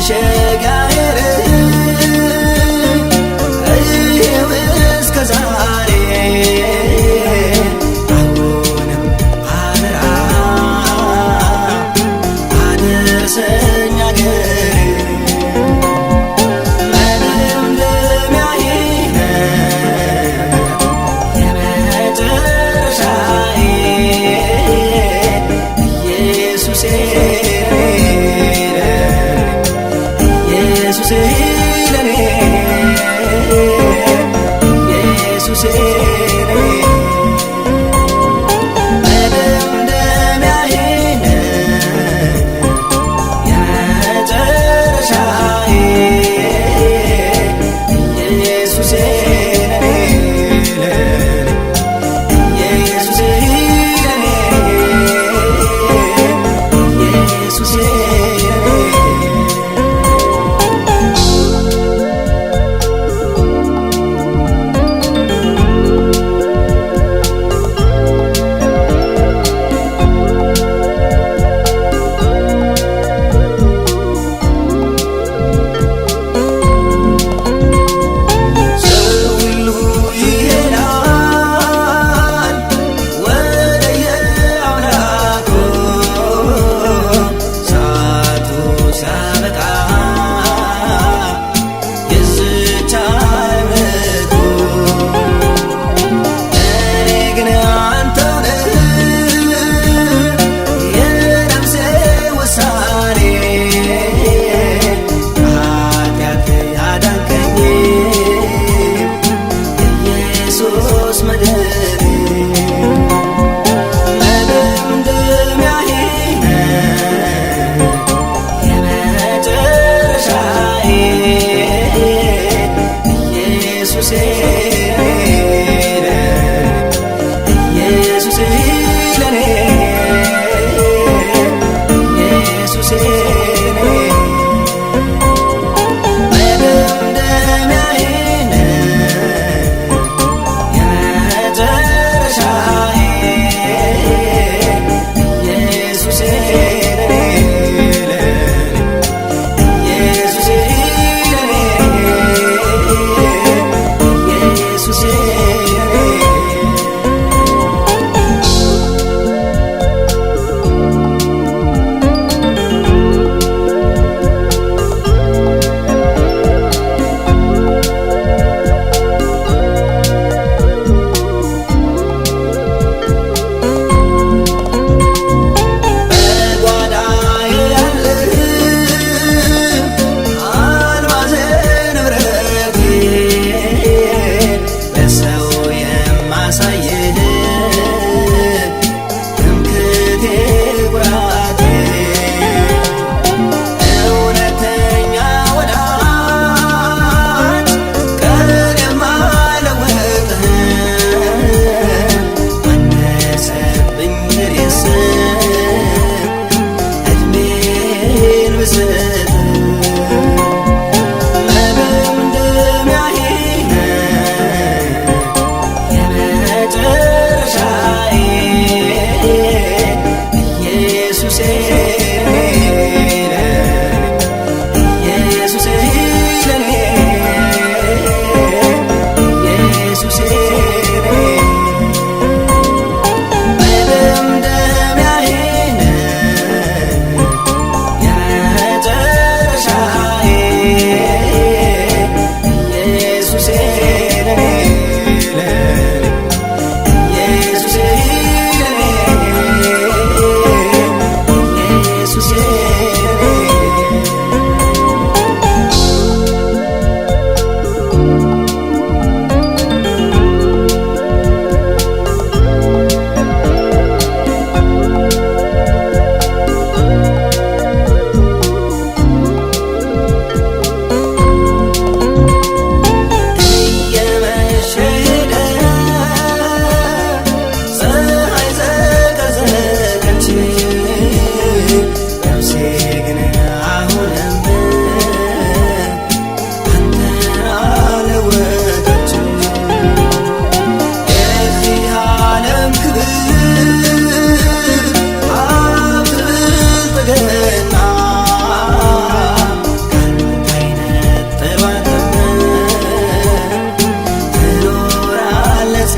መሸጋገር እስከ ዛሬ አሁንም አደራ አድርሰኝ አገሬ መደምደሚያዬ የመጨረሻዬ ኢየሱሴ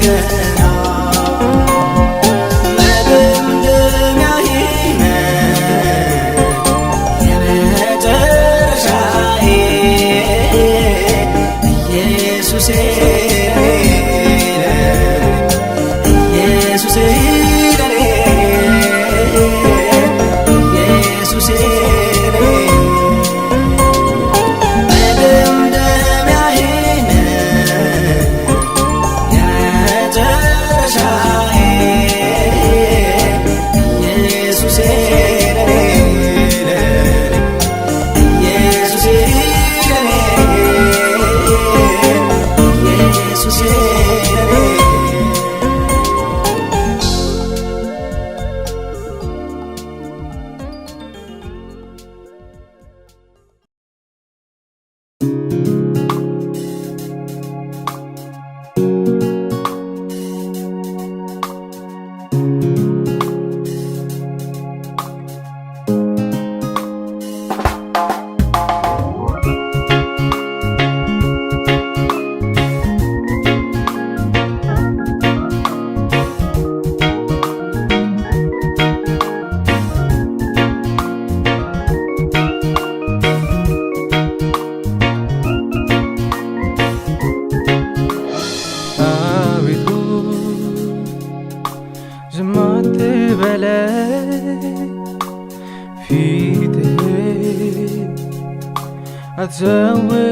ገና መደምደሚያዬ የመጨረሻዬ ኢየሱሴ ኢየሱሴ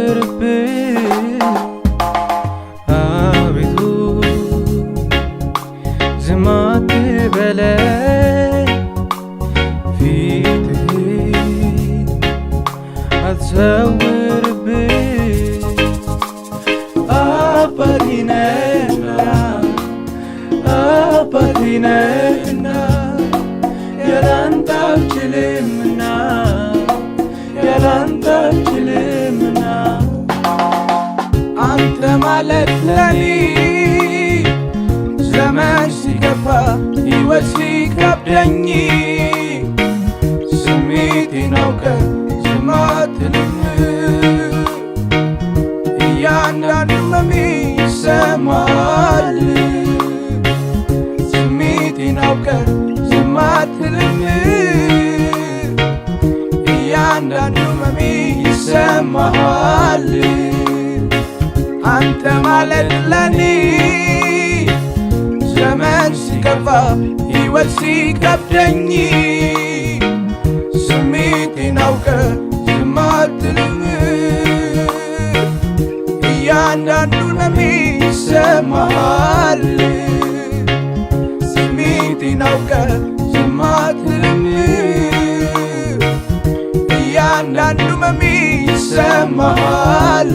አትዘውርብኝ አቤቱ ዝም አትበለኝ ፊትህን አትዘውርብኝ አባቴ ነህና አባቴ ነህና ያላንተ አልችልምና ያላንተ አልችልምና አንተ ማለት ለኔ ዘመን ሲከፋ ሕይወት ሲከብደኝ ስሜቴን አውቀህ ዝም አትልም እያንዳንዱ ህመሜ ይሰማል ስሜቴን አውቀህ ዝም አትልም እያንዳንዱ ህመሜ ይሰማሃል አንተ ማለት ለኔ ዘመን ሲከፋ ሕይወት ሲከብደኝ ስሜቴን አውቀህ ዝም አትልም እያንዳንዱ ህመሜ ይሰማሃል ስሜቴን አውቀህ ዝም አትልም እያንዳንዱ ህመሜ ይሰማሃል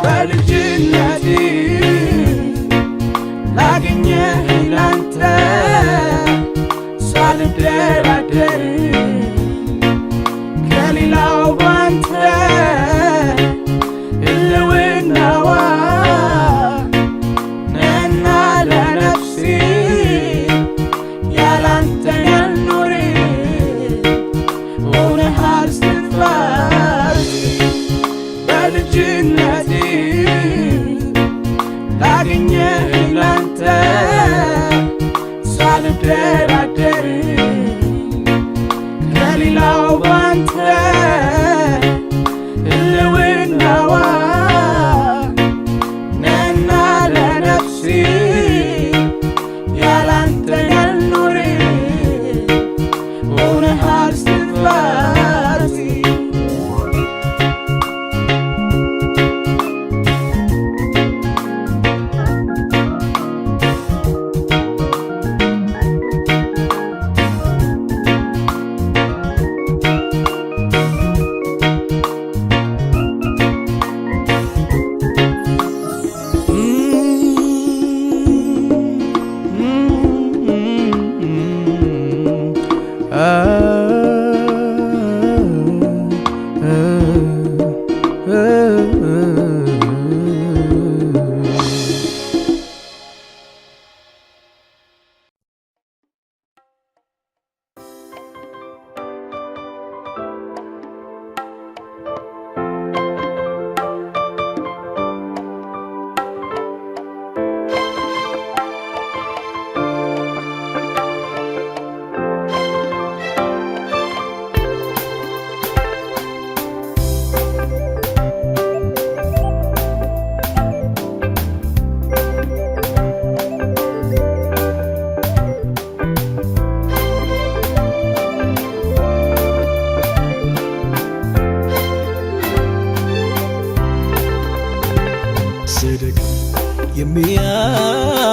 በልጅነቴ ላገኘህ ላንተ ሳልደራደር ከሌላው ባንተ ህልውናዋ ነህና ለነፍሴ ያላንተ ያልኖር ሆነሃል እስትንፋሴ በልጅነቴ ላገኘህ ላንተ ሳልደራደር ከሌላው ባንተ ህልውናዋ ነህና ለነፍሴ ያላንተ ያልኖር ሆነሃል እስትንፋሴ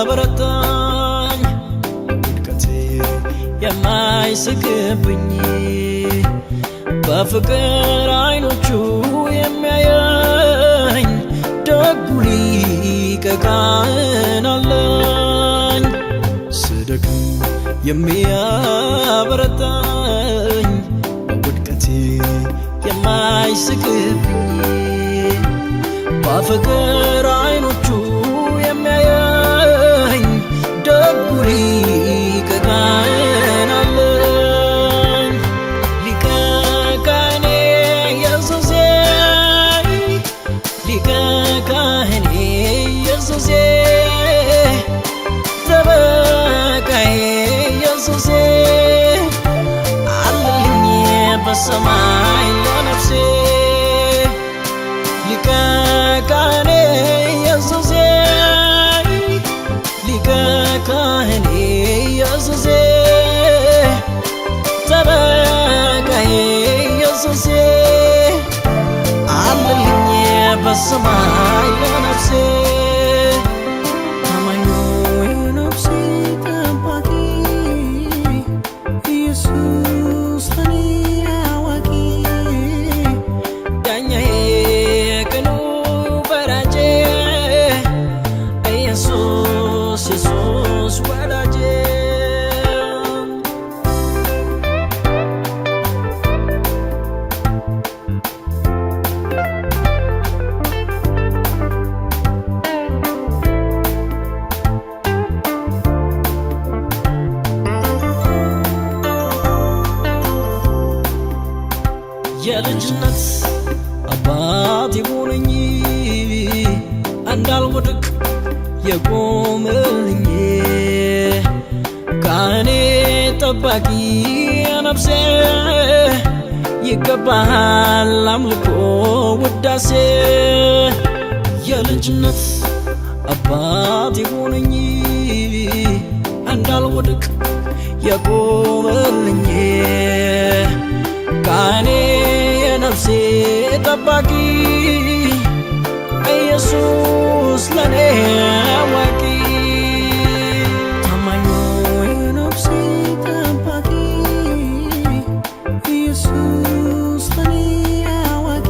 የሚያበረታኝ ውድቀቴ የማይስቅብኝ በፍቅር አይኖቹ የሚያየኝ ደጉ ሊቀ ካህን አለኝ። ስደክም የሚያበረታኝ በውድቀቴ የማይስቅብኝ በፍቅር አይኖቹ የሚያየኝ ደጉ ሊቀ ካህን አለኝ። ሊቀ ካህኔ ኢየሱሴ ሊቀ ካህኔ ኢየሱሴ ጠበቃዬ ኢየሱሴ አለልኝ በሰማይ ለነፍሴ ሊቀ ካህኔ ኢየሱሴ ሊቀ ካህኔ ኢየሱሴ ጠበቃዬ ኢየሱሴ አለልኝ በሰማይ ለነፍሴ ታማኙ የነፍሴ ጠባቂ ኢየሱስ ለኔ አዋቂ ዳኛዬ ቅኑ ፈራጄ ኢየሱስ ኢየሱስ ወዳጄ የልጅነት አባት የሆነኝ እንዳልወድቅ የቆመልኝ ካህኔ ጠባቂ ነፍሴ ይገባሃል አምልኮ ውዳሴ የልጅነት አባት የሆነኝ እንዳልወድቅ የቆመልኝ ካህኔ የነፍሴ ጠባቂ ኢየሱስ ለኔ አዋቂ ታማኙ የነፍሴ ጠባቂ ኢየሱስ ለኔ አዋቂ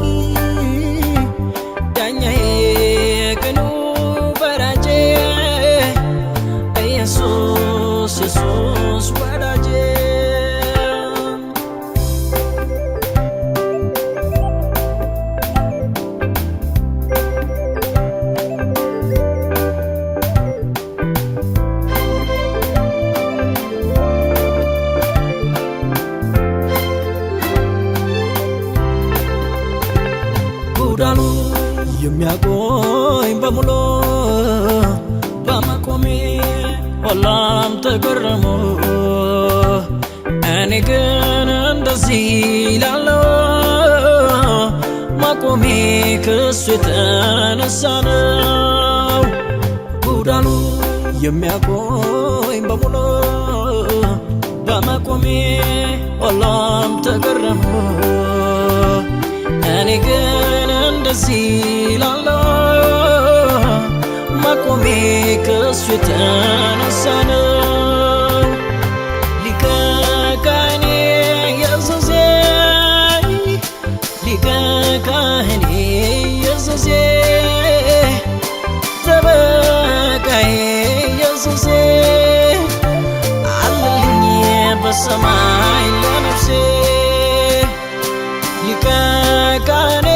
ዳኛዬ ቅኑ ፈራጄ ኢየሱስ ኢየሱስ ወዳጄ ጉዳሉ የሚያቆኝ በሙሉ በመቆሜ ሁሉም ተገረሙ። እኔ ግን እንደዚህ ላለው መቆሜ ከሱ የተነሳ ነው። ጉዳሉ የሚያቆኝ በሙሉ በመቆሜ ሁሉም ተገረሙ። እኔ ግን እንደዚህ ላለው መቆሜ ከሱ የተነሳ ነው። ሊቀ ካህኔ ኢየሱሴ ሊቀ ካህኔ ኢየሱሴ ጠበቃዬ ኢየሱሴ አለልኝ በሰማይ ለነፍሴ ሊቀ ካህኔ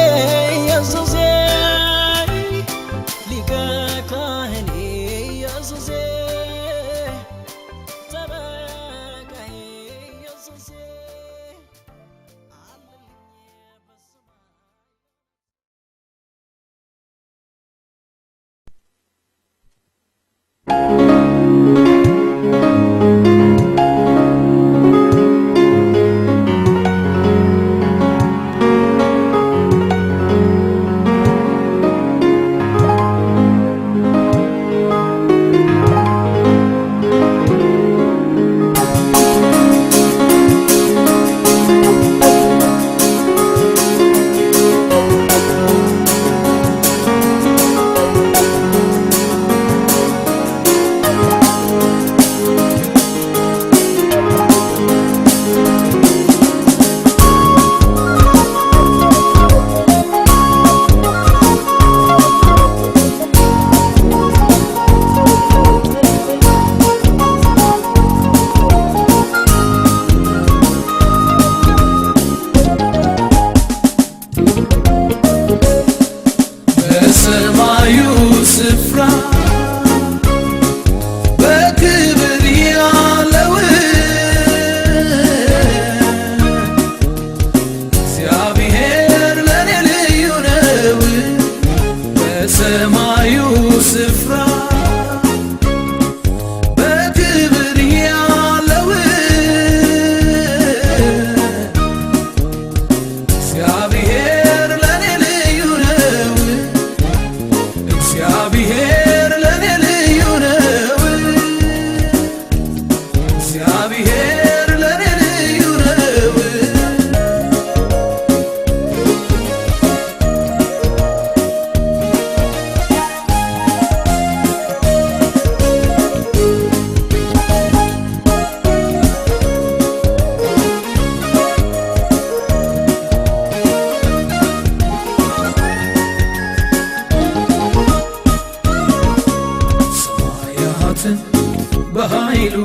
ኢየሱሴ ሊቀ ካህኔ ኢየሱሴ ጠበቃዬ ኢየሱሴ የታመኑትን በኃይሉ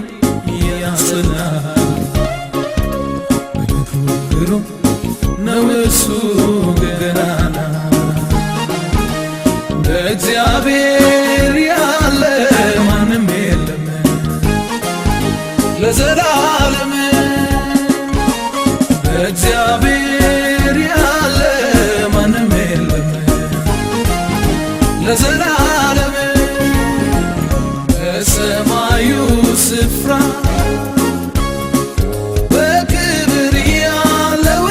ያጸና ግሩም ነው እሱ ገናና በእግዚአብሔር ያለ ማንም የለም ለዘላለም በእግዚአብሔር ያለ ማንም የለም ለዘላለም በሰማዩ ስፍራ በክብር ያለው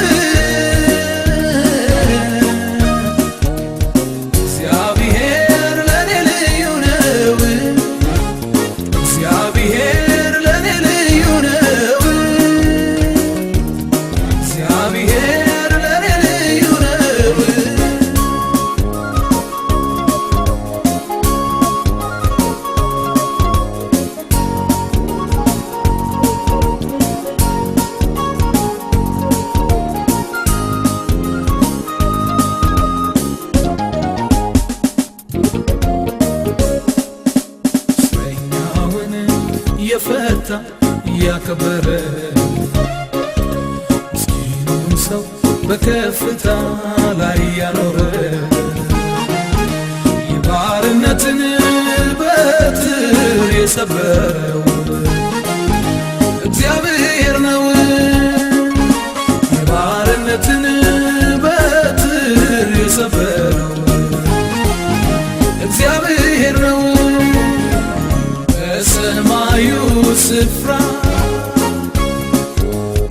እግዚአብሔር ለኔ ልዩ ነው እግዚአብሔር ለኔ ልዩ ነው እግዚአብሔር ለኔ ልዩ ነው እስረኛውን የፈታ ያከበረ ምስኪኑን ሰው በከፍታ ላይ ያኖረ የባርነትን በትር የሰበረው እግዚአብሔር ነው የባርነትን በትር የሰበረው እግዚአብሔር ነው በሰማዩ ስፍራ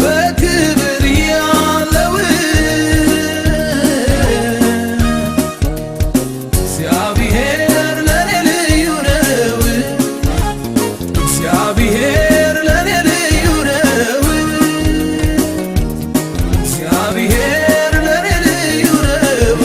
በክብር ያለው እግዚአብሔር ለኔ ልዩ ነው እግዚአብሔር ለኔ ልዩ ነው እግዚአብሔር ለኔ ልዩ ነው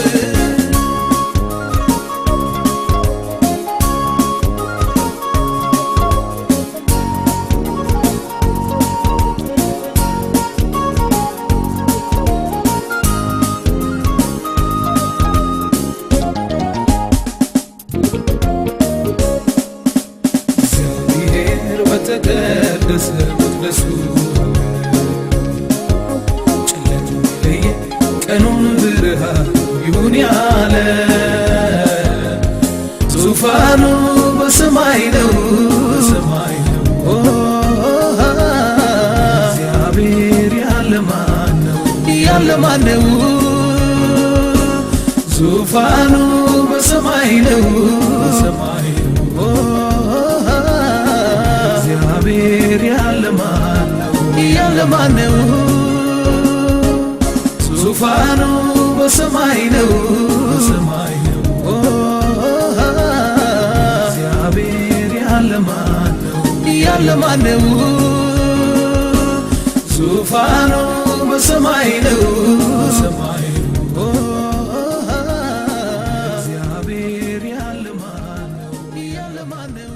እግዚአብሔር በተቀደሰ መቅደሱ ጨለማውን ለየ ቀኑን ብርሃን ይሁን ያለ ዙፋኑ በሰማይ ነው እግዚአብሔር ያለ ማን ነው ዙፋኑ በሰማይ ነው እግዚአብሔር ያለ ማን ነው ዙፋኑ በሰማይ ነው እግዚአብሔር ያለ ማን ነው ዙፋኑ በሰማይ ነው እግዚአብሔር ያለ ማን ነው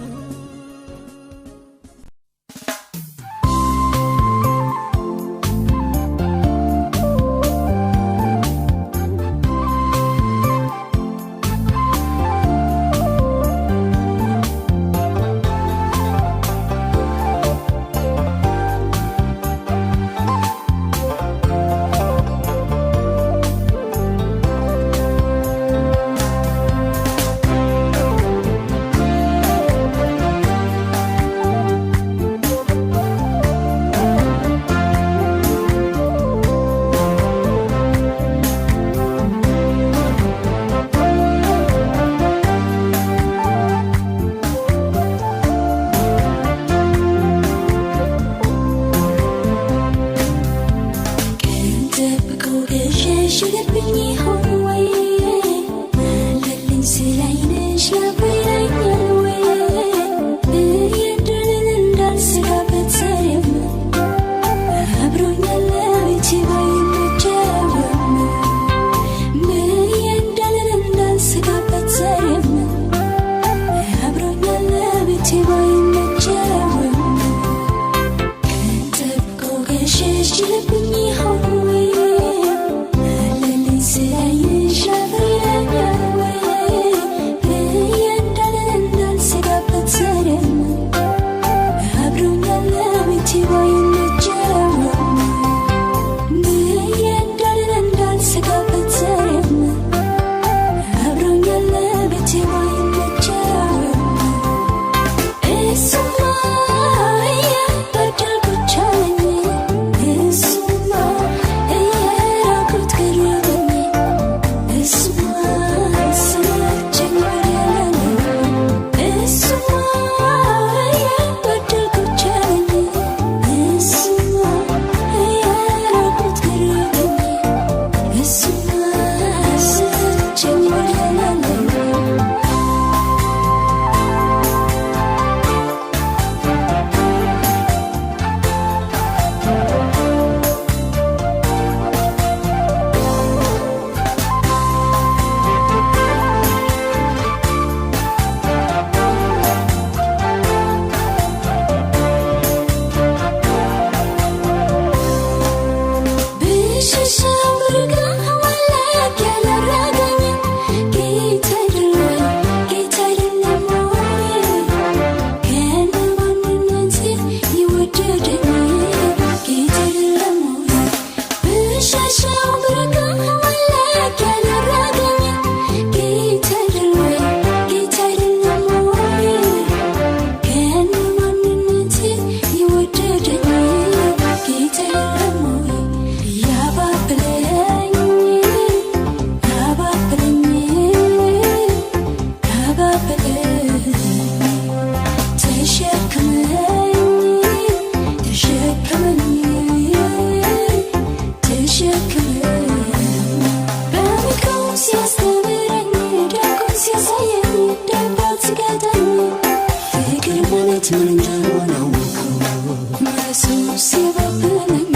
ምን እንደሆነ አወቀው በሰው ሲበብለኝ